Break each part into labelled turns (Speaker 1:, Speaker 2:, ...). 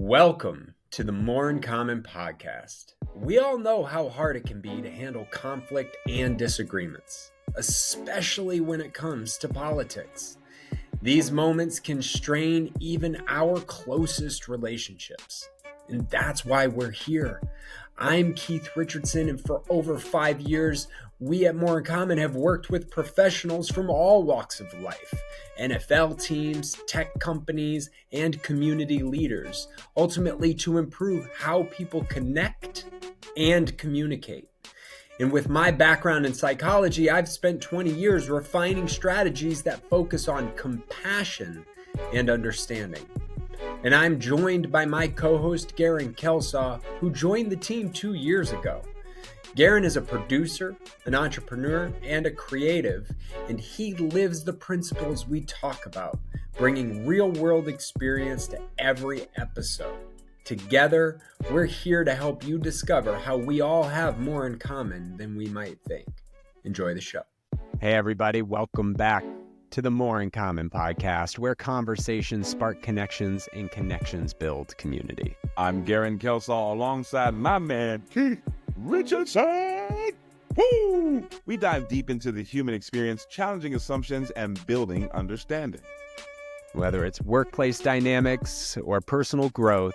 Speaker 1: Welcome to the More in Common podcast. We all know how hard it can be to handle conflict and disagreements, especially when it comes to politics. These moments can strain even our closest relationships, and that's why we're here. I'm Keith Richardson, and for over 5 years, we at More in Common have worked with professionals from all walks of life, NFL teams, tech companies, and community leaders, ultimately to improve how people connect and communicate. And with my background in psychology, I've spent 20 years refining strategies that focus on compassion and understanding. And I'm joined by my co-host, Gerren Kelsaw, who joined the team 2 years ago. Gerren is a producer, an entrepreneur, and a creative, and he lives the principles we talk about, bringing real-world experience to every episode. Together, we're here to help you discover how we all have more in common than we might think. Enjoy the show.
Speaker 2: Hey, everybody. Welcome back to the More in Common podcast, where conversations spark connections and connections build community.
Speaker 3: I'm Gerren Kelsaw alongside my man, Keith Richardson. Woo! We dive deep into the human experience, challenging assumptions and building understanding.
Speaker 2: Whether it's workplace dynamics or personal growth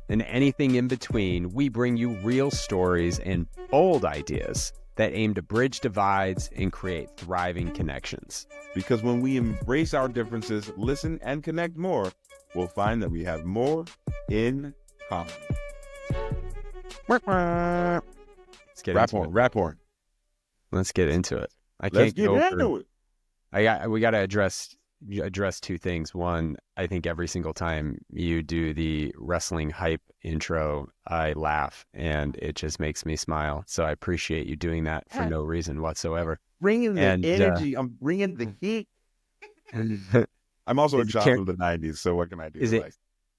Speaker 2: and anything in between, we bring you real stories and bold ideas that aim to bridge divides and create thriving connections.
Speaker 3: Because when we embrace our differences, listen, and connect more, we'll find that we have more in common.
Speaker 2: Let's get into it.
Speaker 3: Rap horn.
Speaker 2: Let's get into it.
Speaker 3: Let's get into it.
Speaker 2: We got to address two things. One, I think every single time you do the wrestling hype intro, I laugh and it just makes me smile. So I appreciate you doing that for no reason whatsoever.
Speaker 3: Bringing the energy. I'm bringing the heat. I'm also a child of the 90s, so what can I do?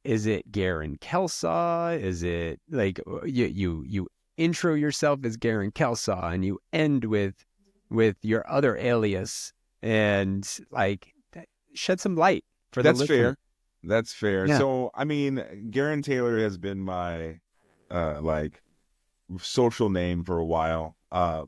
Speaker 2: Is it Gerren Kelsaw? Is it like you intro yourself as Gerren Kelsaw and you end with your other alias and like shed some light for the listener.
Speaker 3: That's fair.
Speaker 2: Yeah.
Speaker 3: So, I mean, Gerren Taylor has been my social name for a while.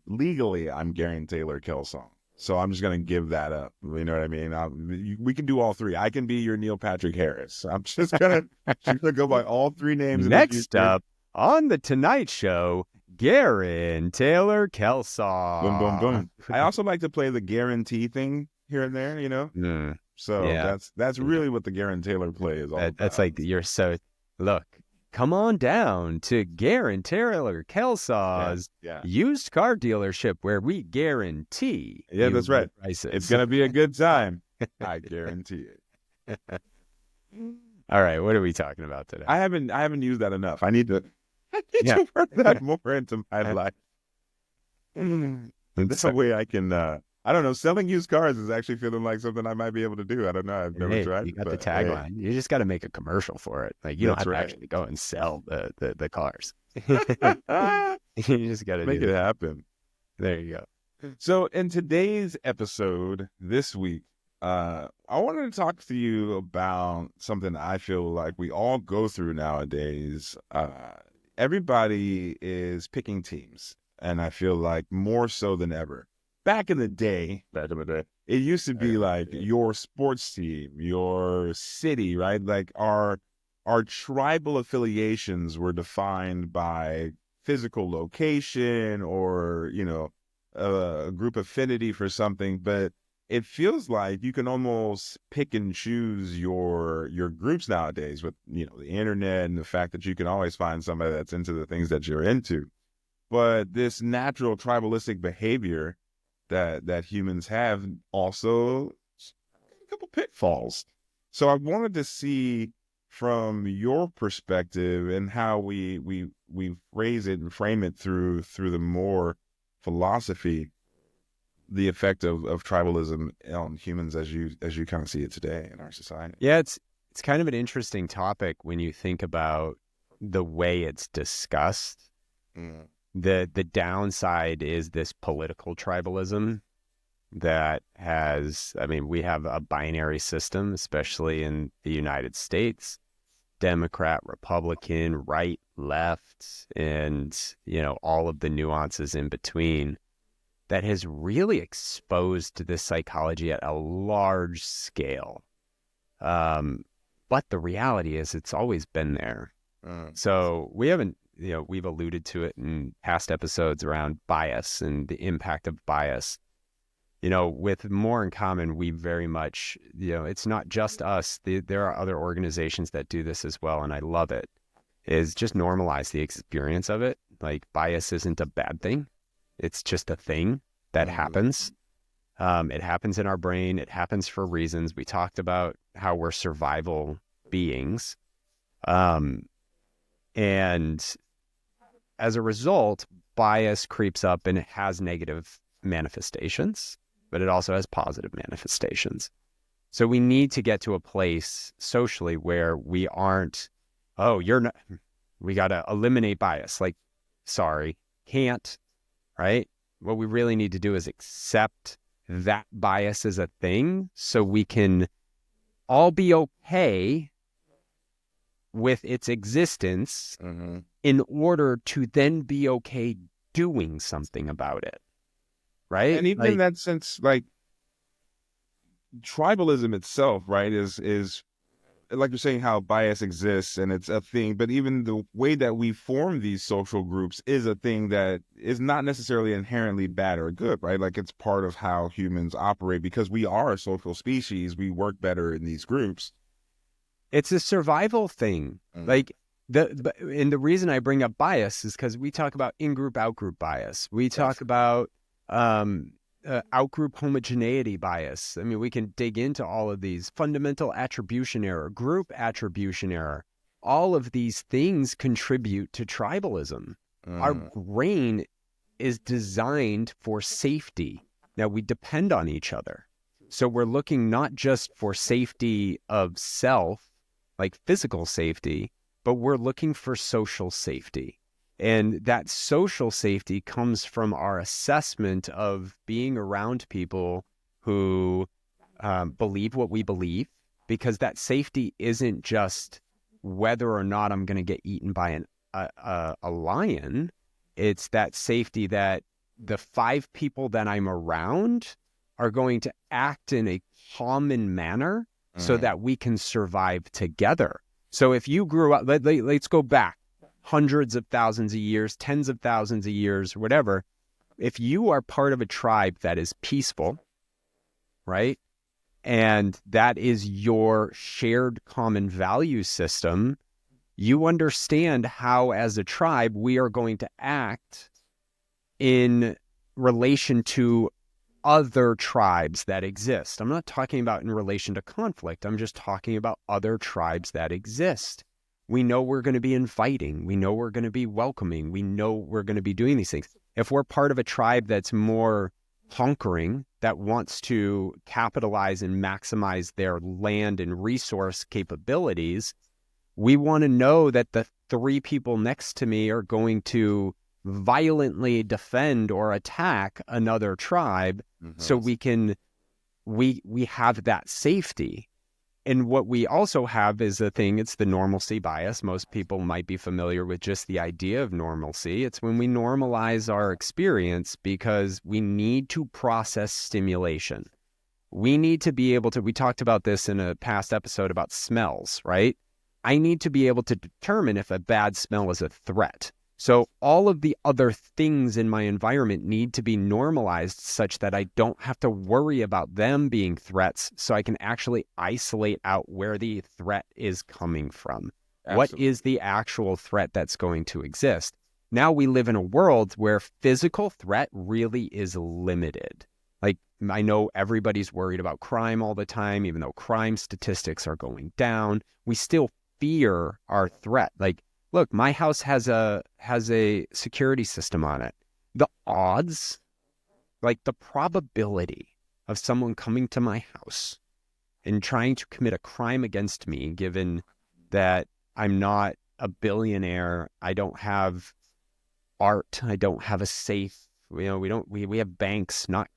Speaker 3: Legally, I'm Gerren Taylor Kelsaw. So I'm just going to give that up. You know what I mean? We can do all three. I can be your Neil Patrick Harris. I'm just going to go by all three names.
Speaker 2: Next up on The Tonight Show, Gerren Taylor Kelsaw.
Speaker 3: Boom, boom, boom. I also like to play the guarantee thing here and there, you know?
Speaker 2: Mm.
Speaker 3: So
Speaker 2: yeah.
Speaker 3: that's really what the Gerren Taylor play is all about.
Speaker 2: That's like look, come on down to Gerren Taylor Kelsaw's used car dealership where we guarantee.
Speaker 3: Yeah, that's right.
Speaker 2: Prices.
Speaker 3: It's going to be a good time. I guarantee it.
Speaker 2: All right, what are we talking about today?
Speaker 3: I haven't used that enough. I need to work that more into my life. That's a way I can I don't know. Selling used cars is actually feeling like something I might be able to do. I don't know. I've never tried.
Speaker 2: You got the tagline. You just got to make a commercial for it. Like you don't have to actually go and sell the cars. You just got to
Speaker 3: make it happen.
Speaker 2: There you go.
Speaker 3: So in today's episode this week, I wanted to talk to you about something I feel like we all go through nowadays. Everybody is picking teams, and I feel like more so than ever. Back in the day, it used to be like your sports team, your city, right? Like our tribal affiliations were defined by physical location or, you know, a group affinity for something. But it feels like you can almost pick and choose your groups nowadays with, you know, the internet and the fact that you can always find somebody that's into the things that you're into. But this natural tribalistic behavior that humans have also a couple pitfalls. So I wanted to see from your perspective and how we phrase it and frame it through the more philosophy, the effect of tribalism on humans as you kind of see it today in our society.
Speaker 2: Yeah, it's kind of an interesting topic when you think about the way it's discussed.
Speaker 3: Mm.
Speaker 2: The downside is this political tribalism that has, I mean, we have a binary system, especially in the United States, Democrat, Republican, right, left, and, all of the nuances in between, that has really exposed this psychology at a large scale. But the reality is it's always been there. So we haven't, we've alluded to it in past episodes around bias and the impact of bias. With More in Common, we very much, it's not just us. There are other organizations that do this as well, and I love it, is just normalize the experience of it. Like, bias isn't a bad thing. It's just a thing that happens. It happens in our brain. It happens for reasons. We talked about how we're survival beings. And as a result, bias creeps up and it has negative manifestations, but it also has positive manifestations. So we need to get to a place socially where we aren't, we got to eliminate bias. Like, sorry, can't, right? What we really need to do is accept that bias is a thing so we can all be okay with its existence in order to then be okay doing something about it, right?
Speaker 3: And even in that sense, like, tribalism itself, right, is like you're saying, how bias exists and it's a thing, but even the way that we form these social groups is a thing that is not necessarily inherently bad or good, right? Like, it's part of how humans operate because we are a social species. We work better in these groups.
Speaker 2: It's a survival thing. Like, and the reason I bring up bias is because we talk about in-group, out-group bias. We talk about out-group homogeneity bias. I mean, we can dig into all of these. Fundamental attribution error, group attribution error. All of these things contribute to tribalism. Our brain is designed for safety. Now, we depend on each other. So we're looking not just for safety of self, like physical safety, but we're looking for social safety. And that social safety comes from our assessment of being around people who believe what we believe, because that safety isn't just whether or not I'm going to get eaten by a lion. It's that safety that the 5 people that I'm around are going to act in a common manner so that we can survive together. So if you grew up, let's go back hundreds of thousands of years, tens of thousands of years, whatever. If you are part of a tribe that is peaceful, right, and that is your shared common value system, you understand how, as a tribe, we are going to act in relation to other tribes that exist. I'm not talking about in relation to conflict. I'm just talking about other tribes that exist. We know we're going to be inviting. We know we're going to be welcoming. We know we're going to be doing these things. If we're part of a tribe that's more conquering, that wants to capitalize and maximize their land and resource capabilities, we want to know that the 3 people next to me are going to violently defend or attack another tribe, so we have that safety. And what we also have is a thing, it's the normalcy bias. Most people might be familiar with just the idea of normalcy. It's when we normalize our experience because we need to process stimulation. We need to be able to, we talked about this in a past episode about smells, right? I need to be able to determine if a bad smell is a threat. So all of the other things in my environment need to be normalized such that I don't have to worry about them being threats, so I can actually isolate out where the threat is coming from. Absolutely. What is the actual threat that's going to exist? Now we live in a world where physical threat really is limited. Like, I know everybody's worried about crime all the time, even though crime statistics are going down. We still fear our threat. Like, look, my house has a security system on it. The odds, like the probability of someone coming to my house and trying to commit a crime against me, given that I'm not a billionaire, I don't have art, I don't have a safe, we have banks, not,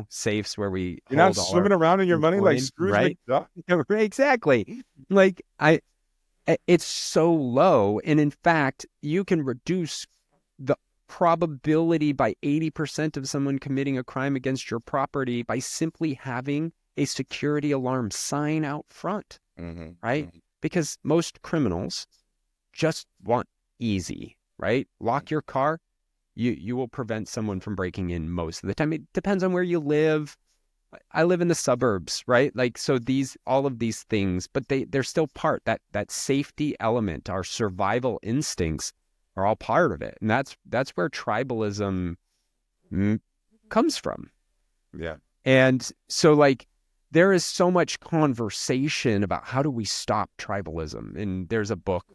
Speaker 2: safes where we
Speaker 3: You're not swimming around in your money like Scrooge
Speaker 2: right?
Speaker 3: McDuck.
Speaker 2: Exactly. Like, It's so low. And in fact, you can reduce the probability by 80% of someone committing a crime against your property by simply having a security alarm sign out front, right? Because most criminals just want easy, right? Lock your car. You will prevent someone from breaking in most of the time. It depends on where you live. I live in the suburbs, right? Like, so all of these things, but they're still part, that safety element, our survival instincts are all part of it. And that's where tribalism comes from.
Speaker 3: Yeah.
Speaker 2: And so, like, there is so much conversation about how do we stop tribalism. And there's a book,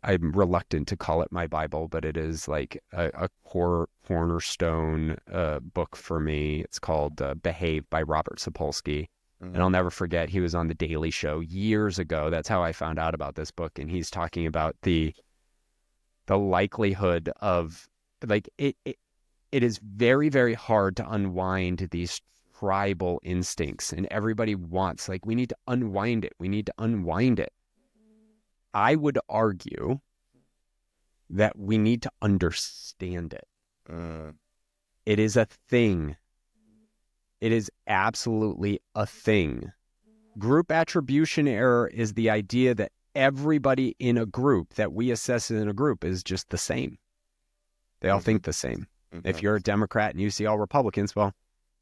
Speaker 2: I'm reluctant to call it my Bible, but it is like a cornerstone book for me. It's called Behave by Robert Sapolsky. And I'll never forget, he was on The Daily Show years ago. That's how I found out about this book. And he's talking about the likelihood of, like, it is very, very hard to unwind these tribal instincts. And everybody wants, like, we need to unwind it. We need to unwind it. I would argue that we need to understand it. It is a thing. It is absolutely a thing. Group attribution error is the idea that everybody in a group that we assess in a group is just the same. They all think the same. If you're a Democrat and you see all Republicans, well,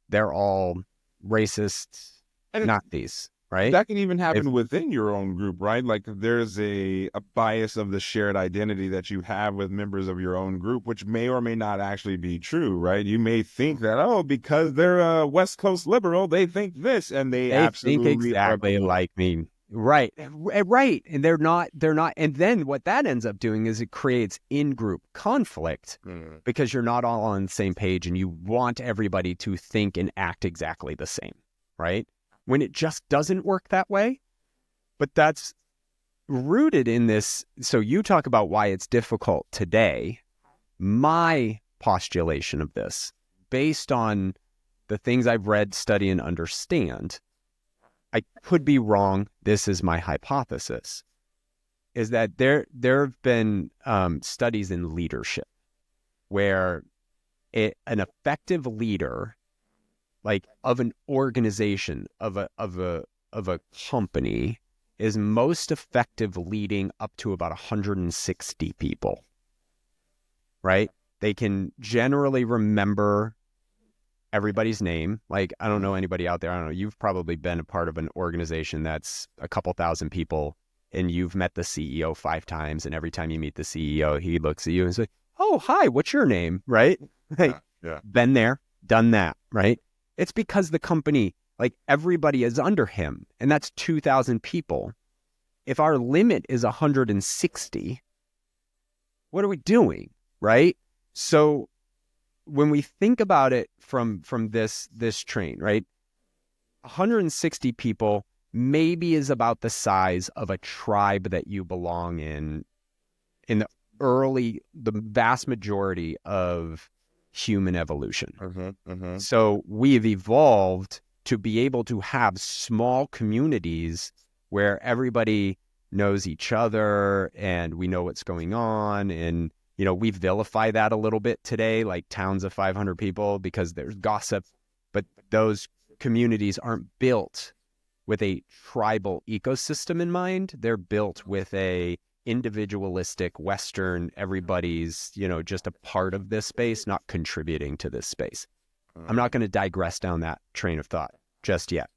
Speaker 2: they're all racist Nazis. Right?
Speaker 3: That can even happen within your own group, right? Like, there's a bias of the shared identity that you have with members of your own group, which may or may not actually be true, right? You may think that, oh, because they're a West Coast liberal, they think this, and they absolutely
Speaker 2: think exactly like me. Right. Right. And they're not. And then what that ends up doing is it creates in-group conflict because you're not all on the same page and you want everybody to think and act exactly the same, right? When it just doesn't work that way. But that's rooted in this. So you talk about why it's difficult today. My postulation of this, based on the things I've read, study, and understand, I could be wrong. This is my hypothesis, is that there have been studies in leadership where an effective leader, like of an organization, of a company, is most effective leading up to about 160 people, right? They can generally remember everybody's name. Like, I don't know anybody out there. I don't know. You've probably been a part of an organization that's a couple thousand people and you've met the CEO 5 times. And every time you meet the CEO, he looks at you and says, oh, hi, what's your name? Right? Like, been there, done that, right? It's because the company, like, everybody is under him, and that's 2,000 people. If our limit is 160, what are we doing, right? So when we think about it from this train, right, 160 people maybe is about the size of a tribe that you belong in the vast majority of human evolution. So we've evolved to be able to have small communities where everybody knows each other and we know what's going on. And, you know, we vilify that a little bit today, like towns of 500 people, because there's gossip, but those communities aren't built with a tribal ecosystem in mind. They're built with a individualistic Western, everybody's, you know, just a part of this space, not contributing to this space. I'm not going to digress down that train of thought just yet.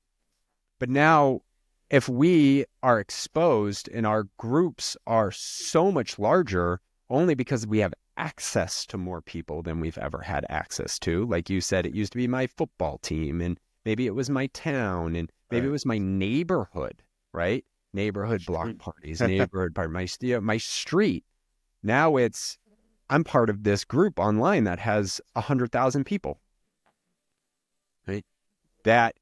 Speaker 2: But now, if we are exposed and our groups are so much larger, only because we have access to more people than we've ever had access to. Like you said, it used to be my football team, and maybe it was my town, and maybe it was my neighborhood, right? Neighborhood block parties, neighborhood party, my street. Now I'm part of this group online that has 100,000 people, right? That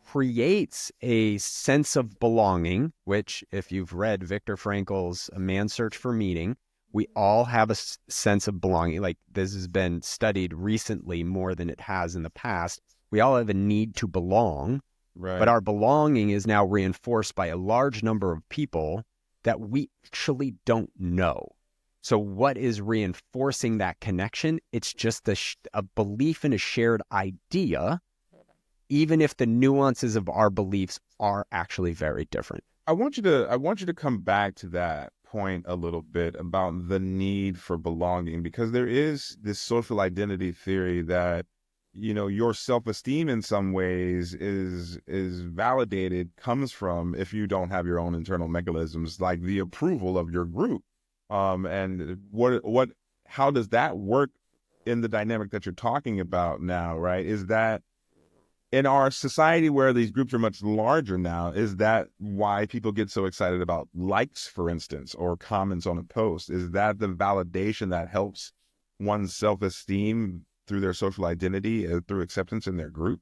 Speaker 2: creates a sense of belonging, which, if you've read Viktor Frankl's A Man's Search for Meaning, we all have a sense of belonging. Like, this has been studied recently more than it has in the past. We all have a need to belong.
Speaker 3: Right.
Speaker 2: But our belonging is now reinforced by a large number of people that we actually don't know. So what is reinforcing that connection? It's just a belief in a shared idea, even if the nuances of our beliefs are actually very different.
Speaker 3: I want you to come back to that point a little bit about the need for belonging, because there is this social identity theory that, your self-esteem in some ways is validated, comes from, if you don't have your own internal mechanisms, like the approval of your group. And how does that work in the dynamic that you're talking about now, right? Is that in our society where these groups are much larger now, is that why people get so excited about likes, for instance, or comments on a post? Is that the validation that helps one's self-esteem through their social identity, through acceptance in their group?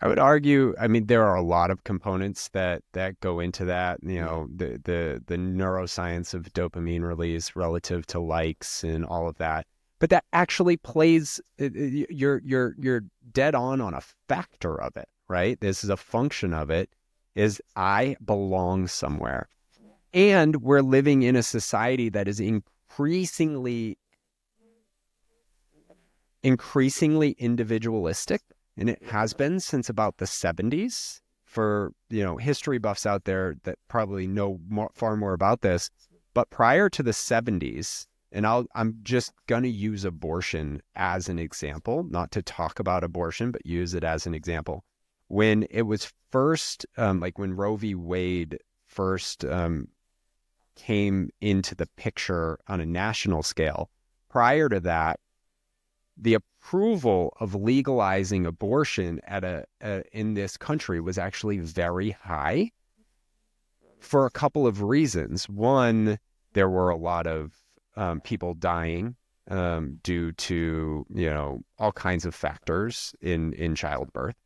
Speaker 2: I would argue, I mean, there are a lot of components that go into that, the neuroscience of dopamine release relative to likes and all of that. But that actually plays, you're dead on a factor of it, right? This is a function of it, is I belong somewhere. And we're living in a society that is increasingly individualistic, and it has been since about the 70s. For, history buffs out there that probably know far more about this, but prior to the 70s, and I'm just going to use abortion as an example, not to talk about abortion, but use it as an example. When it was first, like when Roe v. Wade first came into the picture on a national scale, prior to that, the approval of legalizing abortion in this country was actually very high for a couple of reasons. One, there were a lot of people dying due to, all kinds of factors in childbirth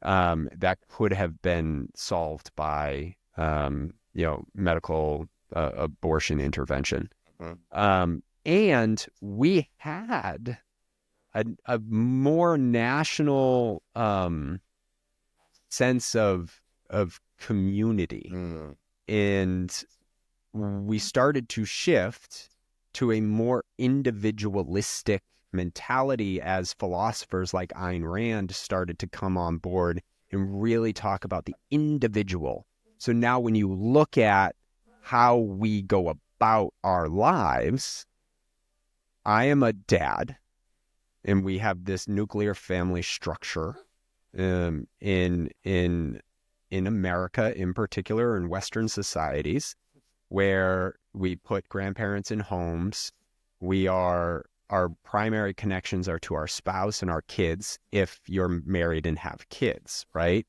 Speaker 2: that could have been solved by, medical abortion intervention. And we had a more national sense of community. And we started to shift to a more individualistic mentality as philosophers like Ayn Rand started to come on board and really talk about the individual. So now when you look at how we go about our lives, I am a dad, and we have this nuclear family structure in America in particular, in Western societies, where we put grandparents in homes. Our primary connections are to our spouse and our kids, if you're married and have kids, right?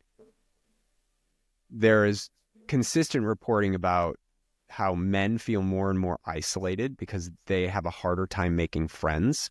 Speaker 2: There is consistent reporting about how men feel more and more isolated because they have a harder time making friends.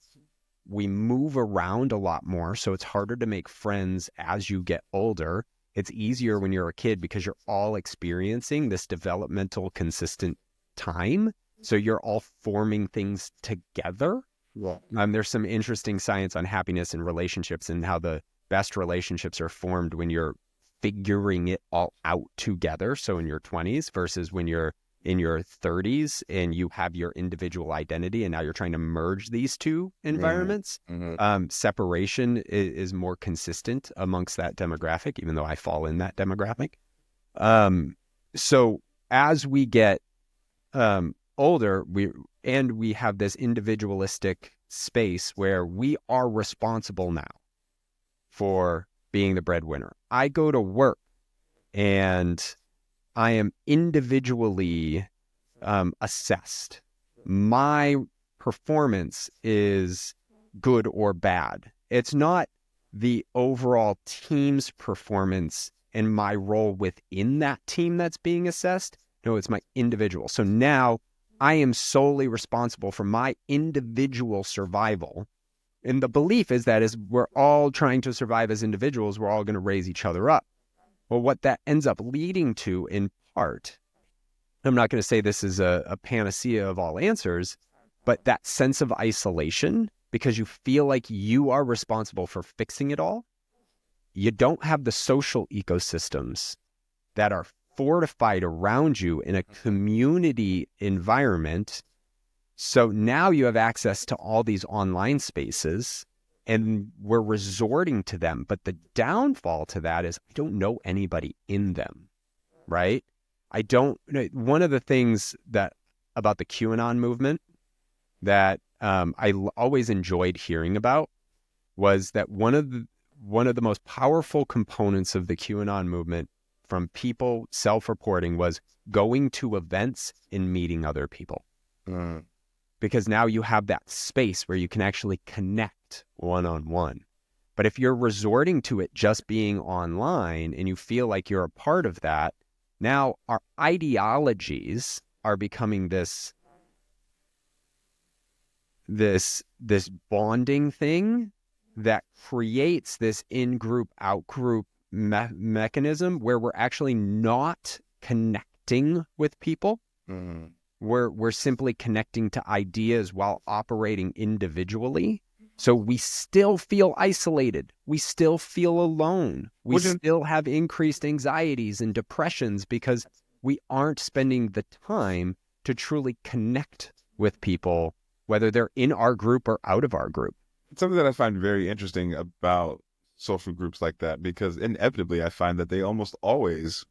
Speaker 2: We move around a lot more, so it's harder to make friends as you get older. It's easier when you're a kid because you're all experiencing this developmental, consistent time. So you're all forming things together.
Speaker 3: Yeah.
Speaker 2: There's some interesting science on happiness and relationships and how the best relationships are formed when you're figuring it all out together. So in your 20s versus when you're in your 30s and you have your individual identity and now you're trying to merge these two environments. Separation is more consistent amongst that demographic, even though I fall in that demographic. So as we get older, we have this individualistic space where we are responsible now for being the breadwinner. I go to work and I am individually assessed. My performance is good or bad. It's not the overall team's performance and my role within that team that's being assessed. No, it's my individual. So now I am solely responsible for my individual survival. And the belief is that as we're all trying to survive as individuals, we're all going to raise each other up. Well, what that ends up leading to, in part, I'm not going to say this is a panacea of all answers, but that sense of isolation, because you feel like you are responsible for fixing it all, you don't have the social ecosystems that are fortified around you in a community environment. So now you have access to all these online spaces and we're resorting to them. But the downfall to that is I don't know anybody in them, right? One of the things that about the QAnon movement that always enjoyed hearing about was that one of the most powerful components of the QAnon movement from people self-reporting was going to events and meeting other people. Because now you have that space where you can actually connect one-on-one. But if you're resorting to it just being online and you feel like you're a part of that, now our ideologies are becoming this bonding thing that creates this in-group, out-group mechanism where we're actually not connecting with people. We're simply connecting to ideas while operating individually. So we still feel isolated. We still feel alone. We still have increased anxieties and depressions because we aren't spending the time to truly connect with people, whether they're in our group or out of our group.
Speaker 3: Something that I find very interesting about social groups like that, because inevitably I find that they almost always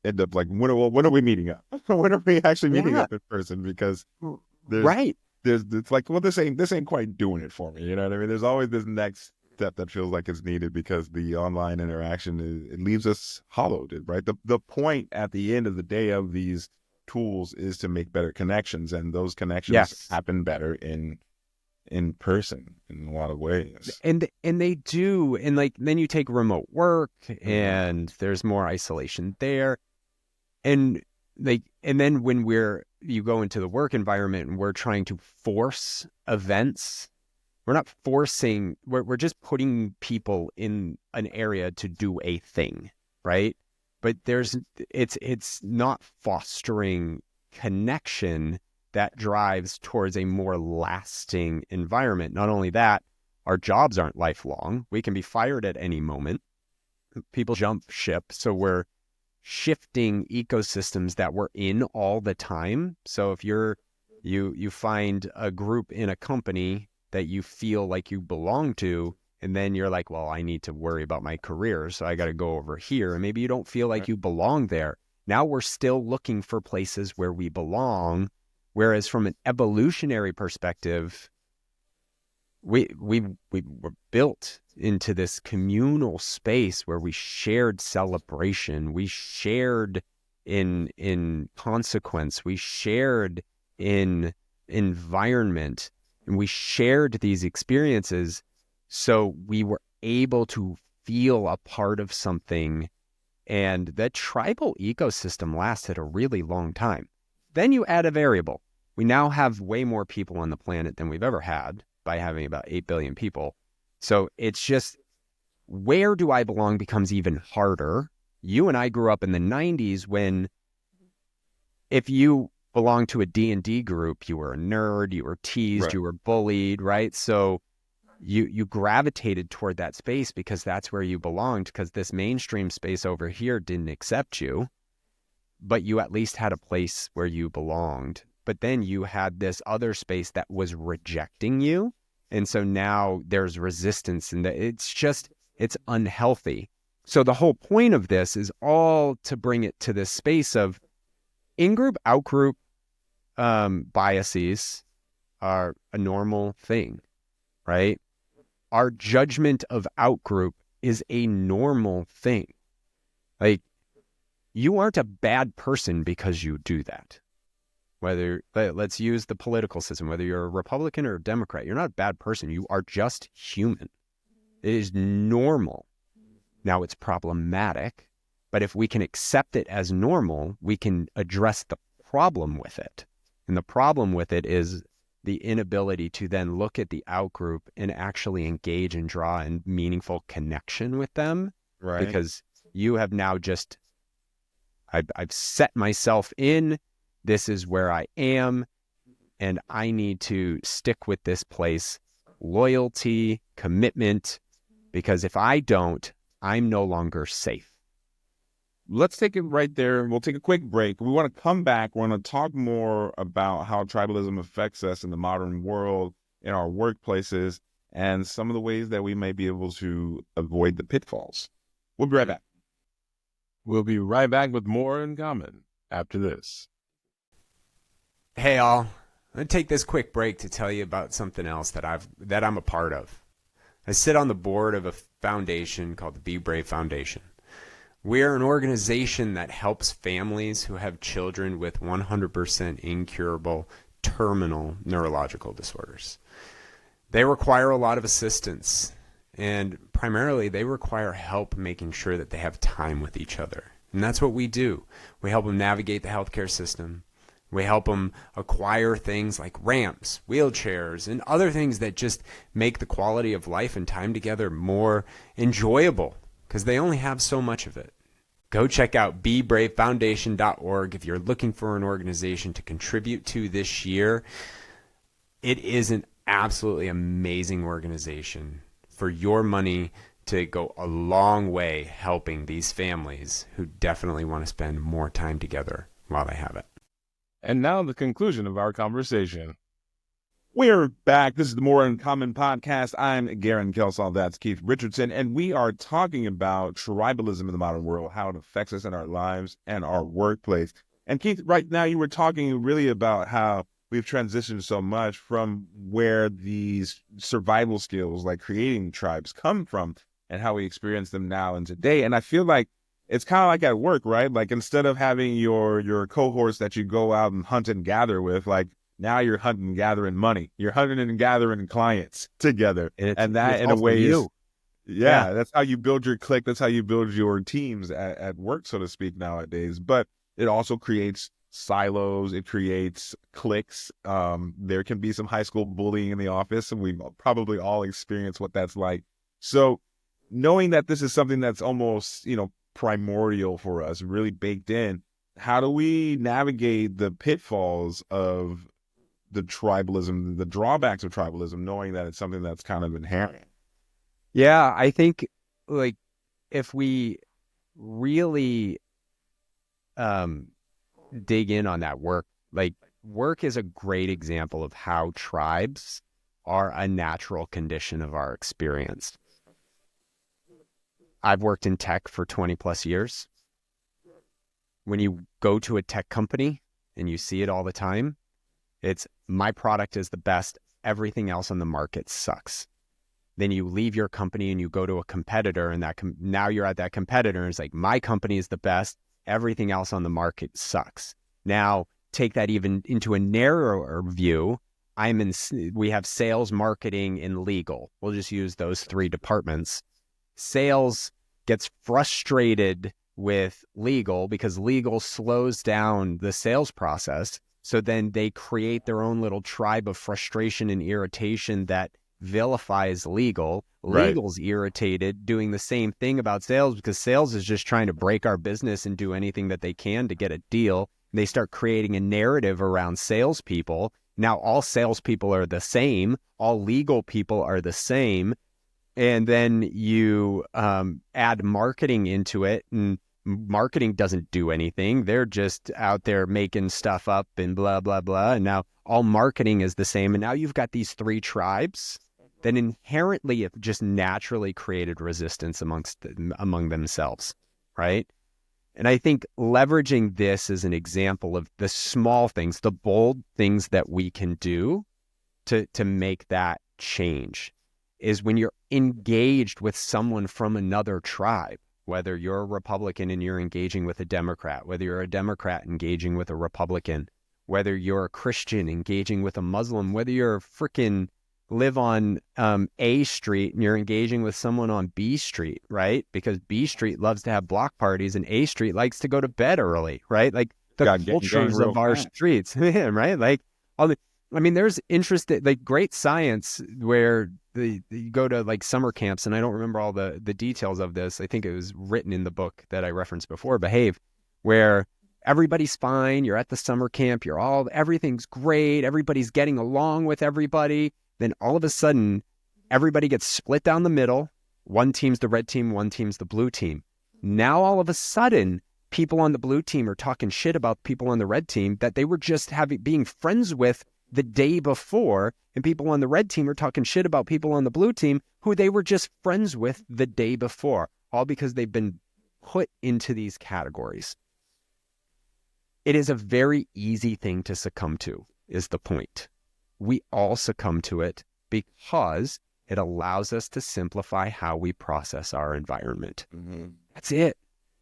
Speaker 3: end up like, when are we meeting up? When are we actually meeting up in person? Because it's like, well, this ain't quite doing it for me. You know what I mean? There's always this next step that feels like it's needed because the online interaction, it leaves us hollowed, right? The point at the end of the day of these tools is to make better connections, and those connections happen better in person in a lot of ways.
Speaker 2: And they do. And like, then you take remote work and there's more isolation there. And then when you go into the work environment and we're trying to force events, we're not forcing, we're just putting people in an area to do a thing, right? But it's not fostering connection that drives towards a more lasting environment. Not only that, our jobs aren't lifelong. We can be fired at any moment. People jump ship. So we're shifting ecosystems that we're in all the time. So if you find a group in a company that you feel like you belong to, and then you're like, well, I need to worry about my career, so I got to go over here. And maybe you don't feel like you belong there. Now we're still looking for places where we belong. Whereas from an evolutionary perspective, we were built into this communal space where we shared celebration, we shared in consequence, we shared in environment, and we shared these experiences. So we were able to feel a part of something, and that tribal ecosystem lasted a really long time. Then you add a variable. We now have way more people on the planet than we've ever had by having about 8 billion people. So it's just, where do I belong becomes even harder. You and I grew up in the 90s when if you belonged to a D&D group, you were a nerd, you were teased, you were bullied, right? So you gravitated toward that space because that's where you belonged, because this mainstream space over here didn't accept you, but you at least had a place where you belonged. But then you had this other space that was rejecting you. And so now there's resistance, and it's unhealthy. So the whole point of this is all to bring it to this space of in-group, out-group biases are a normal thing, right? Our judgment of out-group is a normal thing. Like, you aren't a bad person because you do that. Let's use the political system, whether you're a Republican or a Democrat, you're not a bad person. You are just human. It is normal. Now it's problematic, but if we can accept it as normal, we can address the problem with it. And the problem with it is the inability to then look at the outgroup and actually engage and draw in meaningful connection with them.
Speaker 3: Right.
Speaker 2: Because you have now I've set myself in. This is where I am, and I need to stick with this place. Loyalty, commitment, because if I don't, I'm no longer safe.
Speaker 3: Let's take it right there. We'll take a quick break. We want to come back. We're going to talk more about how tribalism affects us in the modern world, in our workplaces, and some of the ways that we may be able to avoid the pitfalls. We'll be right back.
Speaker 4: We'll be right back with more in common after this.
Speaker 1: Hey all, I'm going to take this quick break to tell you about something else that I'm a part of. I sit on the board of a foundation called the Be Brave Foundation. We are an organization that helps families who have children with 100% incurable terminal neurological disorders. They require a lot of assistance, and primarily they require help making sure that they have time with each other. And that's what we do. We help them navigate the healthcare system. We help them acquire things like ramps, wheelchairs, and other things that just make the quality of life and time together more enjoyable, because they only have so much of it. Go check out BeBraveFoundation.org if you're looking for an organization to contribute to this year. It is an absolutely amazing organization for your money to go a long way helping these families who definitely want to spend more time together while they have it.
Speaker 4: And now the conclusion of our conversation.
Speaker 3: We're back. This is the More in Common podcast. I'm Gerren Kelsall. That's Keith Richardson. And we are talking about tribalism in the modern world, how it affects us in our lives and our workplace. And Keith, right now you were talking really about how we've transitioned so much from where these survival skills like creating tribes come from and how we experience them now and today. And I feel like it's kind of like at work, right? Like instead of having your cohorts that you go out and hunt and gather with, like now you're hunting and gathering money. You're hunting and gathering clients together. And that in a way is, that's how you build your clique. That's how you build your teams at work, so to speak, nowadays. But it also creates silos. It creates cliques. There can be some high school bullying in the office, and we've probably all experienced what that's like. So knowing that this is something that's almost, primordial for us, really baked in, how do we navigate the pitfalls of the tribalism, the drawbacks of tribalism, knowing that it's something that's kind of inherent?
Speaker 2: Yeah, I think like if we really dig in on that work is a great example of how tribes are a natural condition of our experience. I've worked in tech for 20 plus years. When you go to a tech company and you see it all the time, it's my product is the best. Everything else on the market sucks. Then you leave your company and you go to a competitor, and now you're at that competitor and it's like, my company is the best. Everything else on the market sucks. Now take that even into a narrower view. We have sales, marketing, and legal. We'll just use those three departments. Sales gets frustrated with legal because legal slows down the sales process. So then they create their own little tribe of frustration and irritation that vilifies legal.
Speaker 3: Right.
Speaker 2: Legal's irritated doing the same thing about sales because sales is just trying to break our business and do anything that they can to get a deal. They start creating a narrative around salespeople. Now all salespeople are the same. All legal people are the same. And then you add marketing into it, and marketing doesn't do anything. They're just out there making stuff up and blah, blah, blah. And now all marketing is the same. And now you've got these three tribes that inherently have just naturally created resistance among themselves, right? And I think leveraging this as an example of the small things, the bold things that we can do to make that change is when you're engaged with someone from another tribe, whether you're a Republican and you're engaging with a Democrat, whether you're a Democrat engaging with a Republican, whether you're a Christian engaging with a Muslim, whether you're freaking live on A Street and you're engaging with someone on B Street, right? Because B Street loves to have block parties and A Street likes to go to bed early, right? Like the cultures of our streets, right? Like there's like great science where you go to like summer camps, and I don't remember all the details of this. I think it was written in the book that I referenced before, Behave, where everybody's fine. You're at the summer camp. Everything's great. Everybody's getting along with everybody. Then all of a sudden, everybody gets split down the middle. One team's the red team, one team's the blue team. Now, all of a sudden, people on the blue team are talking shit about people on the red team that they were just being friends with the day before, and people on the red team are talking shit about people on the blue team who they were just friends with the day before, all because they've been put into these categories. It is a very easy thing to succumb to, is the point. We all succumb to it because it allows us to simplify how we process our environment.
Speaker 3: Mm-hmm.
Speaker 2: That's it.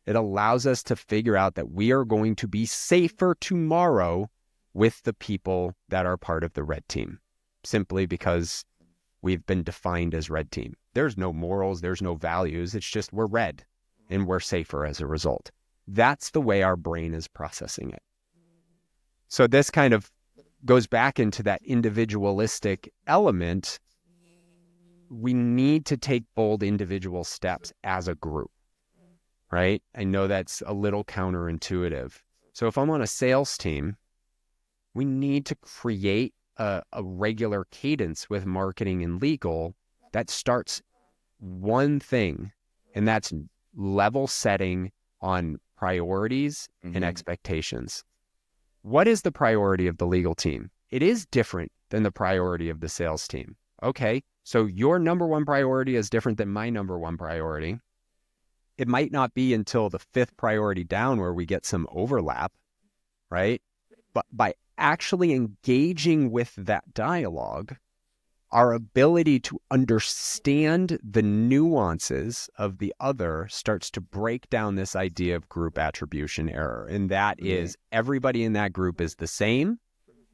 Speaker 2: It allows us to figure out that we are going to be safer tomorrow with the people that are part of the red team, simply because we've been defined as red team. There's no morals, there's no values. It's just we're red and we're safer as a result. That's the way our brain is processing it. So this kind of goes back into that individualistic element. We need to take bold individual steps as a group, right? I know that's a little counterintuitive. So if I'm on a sales team, we need to create a regular cadence with marketing and legal that starts one thing, and that's level setting on priorities and expectations. What is the priority of the legal team? It is different than the priority of the sales team. Okay, so your number one priority is different than my number one priority. It might not be until the fifth priority down where we get some overlap, right? But by actually engaging with that dialogue, our ability to understand the nuances of the other starts to break down this idea of group attribution error. And that is everybody in that group is the same.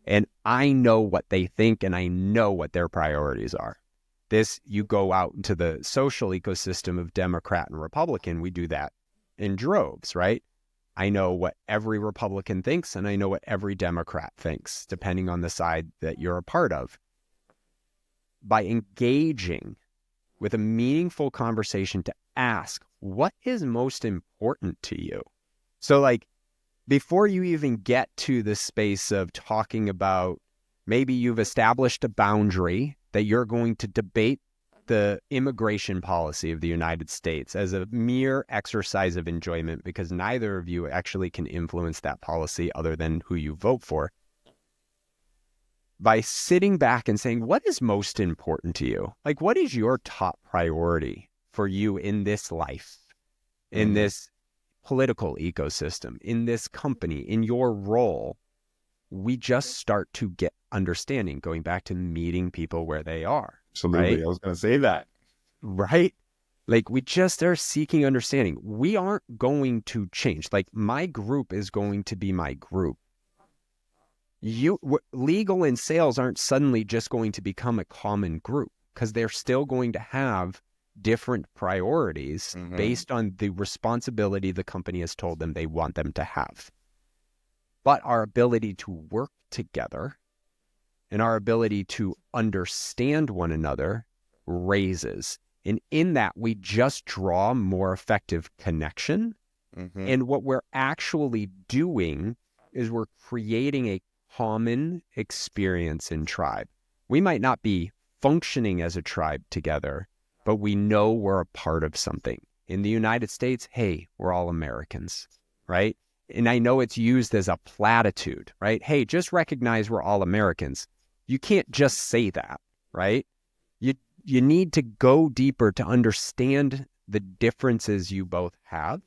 Speaker 2: And I know what they think and I know what their priorities are. This, you go out into the social ecosystem of Democrat and Republican, we do that in droves, right? I know what every Republican thinks and I know what every Democrat thinks, depending on the side that you're a part of. By engaging with a meaningful conversation to ask, what is most important to you? So like, before you even get to the space of talking about, maybe you've established a boundary that you're going to debate the immigration policy of the United States as a mere exercise of enjoyment because neither of you actually can influence that policy other than who you vote for. By sitting back and saying, what is most important to you? Like, what is your top priority for you in this life, in this political ecosystem, in this company, in your role? We just start to get understanding, going back to meeting people where they are.
Speaker 3: Absolutely.
Speaker 2: Right?
Speaker 3: I was going to say that.
Speaker 2: Right? Like, we just are seeking understanding. We aren't going to change. Like, my group is going to be my group. Legal and sales aren't suddenly just going to become a common group because they're still going to have different priorities based on the responsibility the company has told them they want them to have. But our ability to work together and our ability to understand one another raises. And in that, we just draw more effective connection. And what we're actually doing is we're creating a common experience in tribe. We might not be functioning as a tribe together, but we know we're a part of something. In the United States, hey, we're all Americans, right? And I know it's used as a platitude, right? Hey, just recognize we're all Americans. You can't just say that, right? You need to go deeper to understand the differences you both have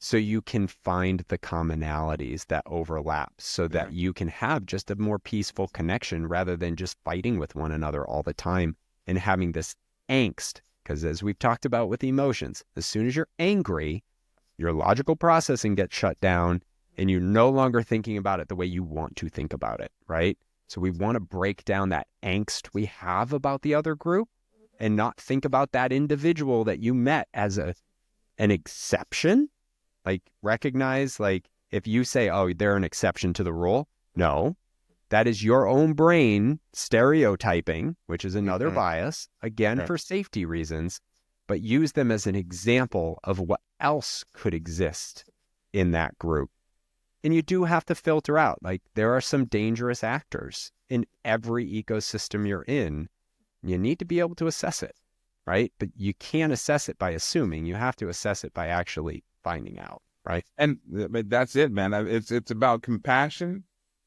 Speaker 2: so you can find the commonalities that overlap so that you can have just a more peaceful connection rather than just fighting with one another all the time and having this angst. Because as we've talked about with emotions, as soon as you're angry, your logical processing gets shut down and you're no longer thinking about it the way you want to think about it, right? So we want to break down that angst we have about the other group and not think about that individual that you met as an exception. Like, recognize, like, if you say, oh, they're an exception to the rule, no, that is your own brain stereotyping, which is another bias, again, for safety reasons, but use them as an example of what else could exist in that group. And you do have to filter out, like, there are some dangerous actors in every ecosystem you're in. You need to be able to assess it, right? But you can't assess it by assuming. You have to assess it by actually finding out, right?
Speaker 3: And that's it, man. It's about compassion,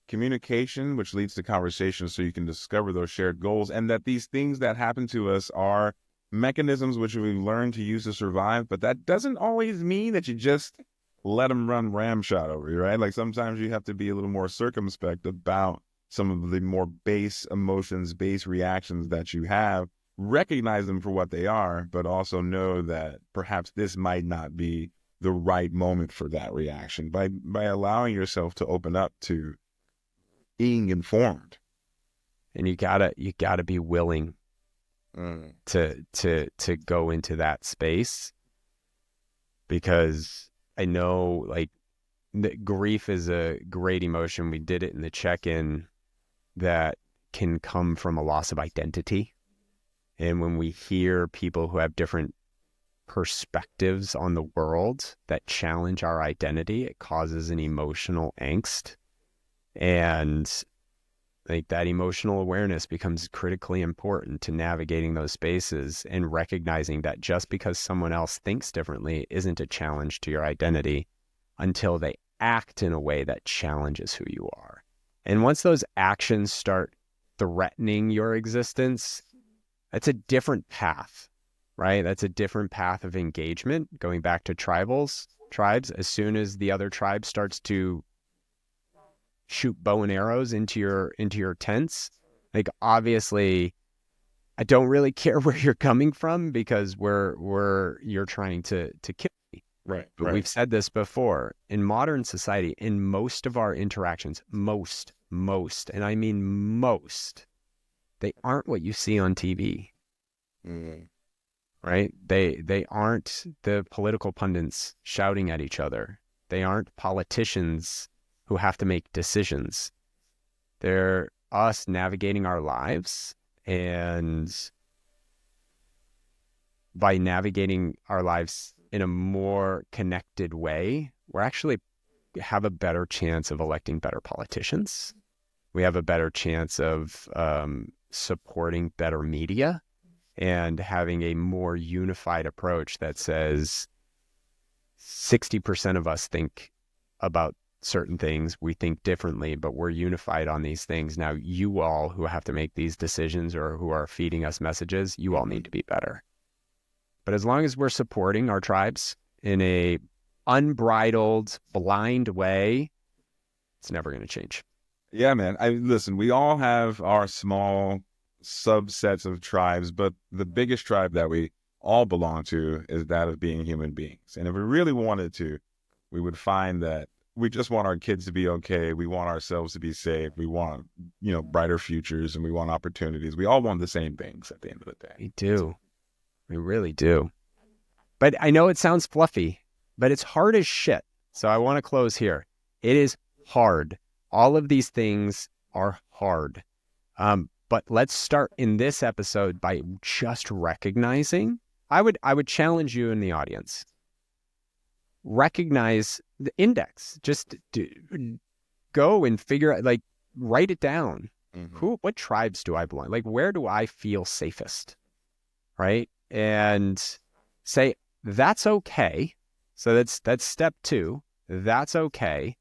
Speaker 3: communication, which leads to conversation so you can discover those shared goals, and that these things that happen to us are mechanisms which we learn to use to survive. But that doesn't always mean that you just let them run ramshot over you, right? Like sometimes you have to be a little more circumspect about some of the more base emotions, base reactions that you have. Recognize them for what they are, but also know that perhaps this might not be the right moment for that reaction by allowing yourself to open up to being informed.
Speaker 2: And you gotta be willing to go into that space, because I know like grief is a great emotion. We did it in the check-in, that can come from a loss of identity. And when we hear people who have different perspectives on the world that challenge our identity, it causes an emotional angst. And like that emotional awareness becomes critically important to navigating those spaces and recognizing that just because someone else thinks differently isn't a challenge to your identity until they act in a way that challenges who you are. And once those actions start threatening your existence, that's a different path, right? That's a different path of engagement. Going back to tribes, as soon as the other tribe starts to shoot bow and arrows into your tents, like obviously I don't really care where you're coming from, because you're trying to kill me.
Speaker 3: Right.
Speaker 2: But we've said this before, in modern society, in most of our interactions, most, and I mean most, they aren't what you see on TV. Right? They aren't the political pundits shouting at each other. They aren't politicians who have to make decisions. They're us navigating our lives, and by navigating our lives in a more connected way, we're actually have a better chance of electing better politicians. We have a better chance of supporting better media and having a more unified approach that says 60% of us think about certain things. We think differently, but we're unified on these things. Now, you all who have to make these decisions or who are feeding us messages, you all need to be better. But as long as we're supporting our tribes in a unbridled, blind way, it's never going to change.
Speaker 3: Yeah, man. Listen, we all have our small subsets of tribes, but the biggest tribe that we all belong to is that of being human beings. And if we really wanted to, we would find that we just want our kids to be okay. We want ourselves to be safe. We want, brighter futures, and we want opportunities. We all want the same things at the end of the day.
Speaker 2: We do. We really do. But I know it sounds fluffy, but it's hard as shit. So I want to close here. It is hard. All of these things are hard. But let's start in this episode by just recognizing. I would challenge you in the audience. Recognize the index. Just go and figure out, write it down. Mm-hmm. What tribes do I belong? Where do I feel safest? Right? And say, that's okay. So that's step 2. That's okay.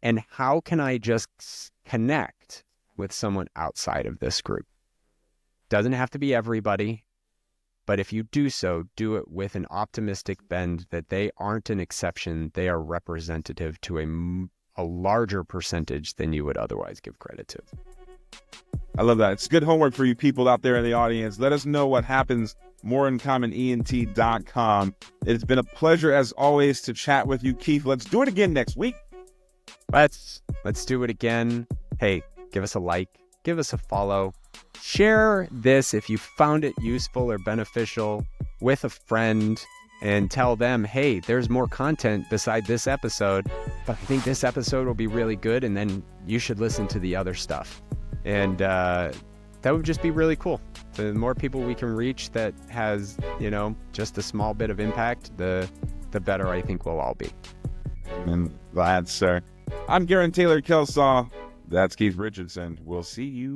Speaker 2: And how can I just connect with someone outside of this group? Doesn't have to be everybody, but if you do so, do it with an optimistic bend that they aren't an exception. They are representative to a larger percentage than you would otherwise give credit to.
Speaker 3: I love that. It's good homework for you people out there in the audience. Let us know what happens. MoreInCommonENT.com. It's been a pleasure, as always, to chat with you, Keith. Let's do it again next week.
Speaker 2: Let's do it again. Hey, give us a like, give us a follow, share this if you found it useful or beneficial with a friend, and tell them, hey, there's more content beside this episode, but I think this episode will be really good, and then you should listen to the other stuff. And that would just be really cool. The more people we can reach that has, just a small bit of impact, the better I think we'll all be.
Speaker 3: And glad, sir. I'm Gerren Taylor Kelsaw. That's Keith Richardson. We'll see you